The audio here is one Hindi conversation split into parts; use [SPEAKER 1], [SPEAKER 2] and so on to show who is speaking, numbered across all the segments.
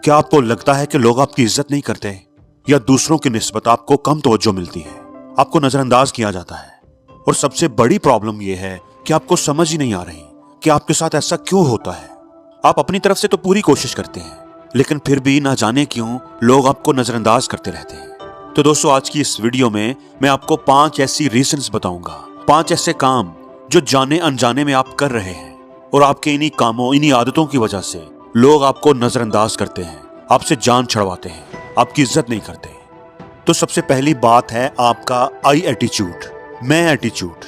[SPEAKER 1] क्या आपको लगता है कि लोग आपकी इज्जत नहीं करते या दूसरों की निस्बत आपको कम तवज्जो मिलती है, आपको नजरअंदाज किया जाता है? और सबसे बड़ी प्रॉब्लम यह है कि आपको समझ ही नहीं आ रही कि आपके साथ ऐसा क्यों होता है। आप अपनी तरफ से तो पूरी कोशिश करते हैं, लेकिन फिर भी ना जाने क्यों लोग आपको नजरअंदाज करते रहते हैं। तो दोस्तों, आज की इस वीडियो में मैं आपको 5 ऐसी रीजंस बताऊंगा, 5 ऐसे काम जो जाने अनजाने में आप कर रहे हैं और आपके इन्हीं कामों, इन्हीं आदतों की वजह से लोग आपको नजरअंदाज करते हैं, आपसे जान छुड़वाते हैं, आपकी इज्जत नहीं करते। तो सबसे पहली बात है आपका आई एटीट्यूड, मैं एटीट्यूड।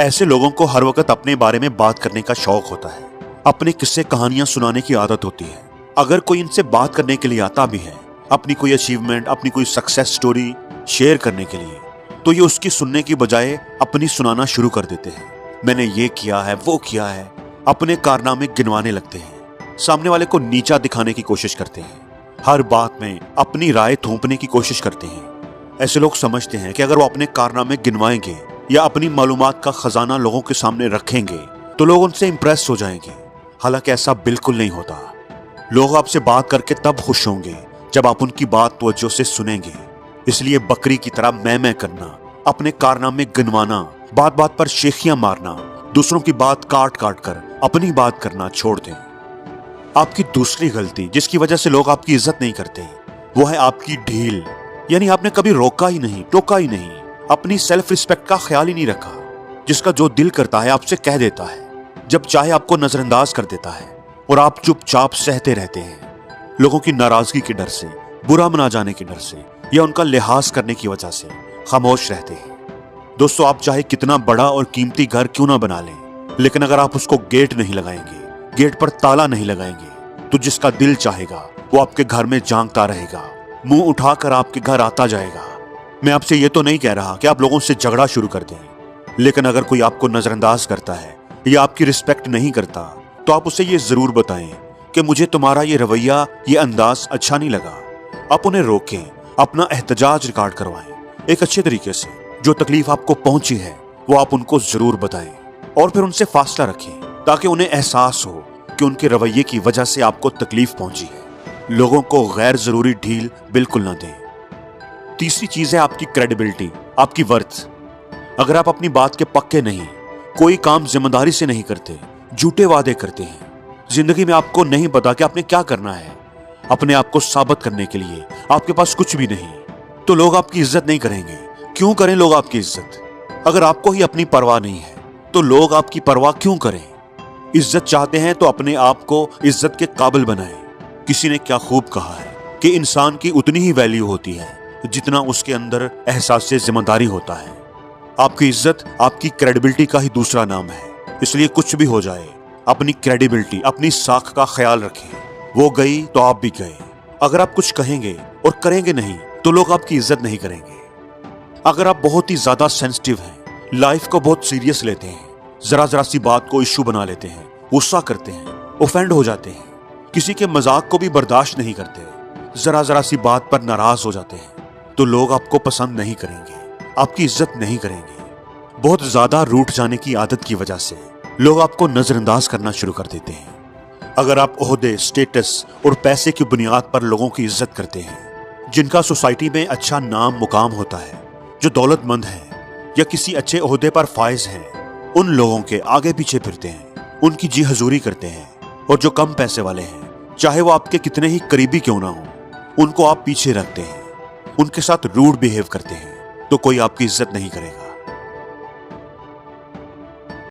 [SPEAKER 1] ऐसे लोगों को हर वक्त अपने बारे में बात करने का शौक होता है, अपने किस्से कहानियां सुनाने की आदत होती है। अगर कोई इनसे बात करने के लिए आता भी है, अपनी कोई अचीवमेंट, अपनी कोई सक्सेस स्टोरी शेयर करने के लिए, तो ये उसकी सुनने की बजाय अपनी सुनाना शुरू कर देते हैं। मैंने ये किया है, वो किया है, अपने कारनामे गिनवाने लगते हैं, सामने वाले को नीचा दिखाने की कोशिश करते हैं, हर बात में अपनी राय थोपने की कोशिश करते हैं। ऐसे लोग समझते हैं कि अगर वो अपने कारनामे गिनवाएंगे या अपनी मालूमात का खजाना लोगों के सामने रखेंगे तो लोग उनसे इंप्रेस हो जाएंगे। हालांकि ऐसा बिल्कुल नहीं होता। लोग आपसे बात करके तब खुश होंगे जब आप उनकी बात तवज्जो से सुनेंगे। इसलिए बकरी की तरह मैं करना, अपने कारनामे गिनवाना, बात बात पर शेखियां मारना, दूसरों की बात काट काट कर अपनी बात करना छोड़ दें। आपकी दूसरी गलती जिसकी वजह से लोग आपकी इज्जत नहीं करते, वो है आपकी ढील। यानी आपने कभी रोका ही नहीं, टोका ही नहीं, अपनी सेल्फ रिस्पेक्ट का ख्याल ही नहीं रखा। जिसका जो दिल करता है आपसे कह देता है, जब चाहे आपको नजरअंदाज कर देता है और आप चुपचाप सहते रहते हैं। लोगों की नाराजगी के डर से, बुरा मना जाने के डर से या उनका लिहाज करने की वजह से खामोश रहते हैं। दोस्तों, आप चाहे कितना बड़ा और कीमती घर क्यों ना बना लें, लेकिन अगर आप उसको गेट नहीं लगाएंगे, गेट पर ताला नहीं लगाएंगे, तो जिसका दिल चाहेगा वो आपके घर में झांकता रहेगा, मुंह उठाकर आपके घर आता जाएगा। मैं आपसे ये तो नहीं कह रहा कि आप लोगों से झगड़ा शुरू कर दें, लेकिन अगर कोई आपको नजरअंदाज करता है या आपकी रिस्पेक्ट नहीं करता, तो आप उसे ये जरूर बताएं कि मुझे तुम्हारा ये रवैया, ये अंदाज अच्छा नहीं लगा। आप उन्हें रोकें, अपना एहतजाज रिकॉर्ड करवाएं एक अच्छे तरीके से। जो तकलीफ आपको पहुंची है वो आप उनको जरूर बताएं और फिर उनसे फासला रखें, ताकि उन्हें एहसास हो कि उनके रवैये की वजह से आपको तकलीफ पहुंची है। लोगों को गैर जरूरी ढील बिल्कुल ना दें। तीसरी चीज है आपकी क्रेडिबिलिटी, आपकी वर्थ। अगर आप अपनी बात के पक्के नहीं, कोई काम जिम्मेदारी से नहीं करते, झूठे वादे करते हैं, जिंदगी में आपको नहीं पता कि आपने क्या करना है, अपने आप को साबित करने के लिए आपके पास कुछ भी नहीं, तो लोग आपकी इज्जत नहीं करेंगे। क्यों करें लोग आपकी इज्जत? अगर आपको ही अपनी परवाह नहीं है तो लोग आपकी परवाह क्यों करें? इज्जत चाहते हैं तो अपने आप को इज्जत के काबिल बनाएं। किसी ने क्या खूब कहा है कि इंसान की उतनी ही वैल्यू होती है जितना उसके अंदर एहसास से जिम्मेदारी होता है। आपकी इज्जत आपकी क्रेडिबिलिटी का ही दूसरा नाम है। इसलिए कुछ भी हो जाए, अपनी क्रेडिबिलिटी, अपनी साख का ख्याल रखें। वो गई तो आप भी गए। अगर आप कुछ कहेंगे और करेंगे नहीं तो लोग आपकी इज्जत नहीं करेंगे। अगर आप बहुत ही ज्यादा सेंसिटिव हैं, लाइफ को बहुत सीरियस लेते हैं, जरा जरा सी बात को इश्यू बना लेते हैं, गुस्सा करते हैं, ऑफेंड हो जाते हैं, किसी के मजाक को भी बर्दाश्त नहीं करते, जरा जरा सी बात पर नाराज हो जाते हैं, तो लोग आपको पसंद नहीं करेंगे, आपकी इज्जत नहीं करेंगे। बहुत ज्यादा रूठ जाने की आदत की वजह से लोग आपको नजरअंदाज करना शुरू कर देते हैं। अगर आप ओहदे, स्टेटस और पैसे की बुनियाद पर लोगों की इज्जत करते हैं, जिनका सोसाइटी में अच्छा नाम मुकाम होता है, जो दौलतमंद हैं या किसी अच्छे ओहदे पर फाइज हैं, उन लोगों के आगे पीछे फिरते हैं, उनकी जी हजूरी करते हैं। और जो कम पैसे वाले हैं, चाहे वो आपके कितने ही करीबी क्यों ना हो, उनको आप पीछे रखते हैं, उनके साथ रूड बिहेव करते हैं, तो कोई आपकी इज्जत नहीं करेगा।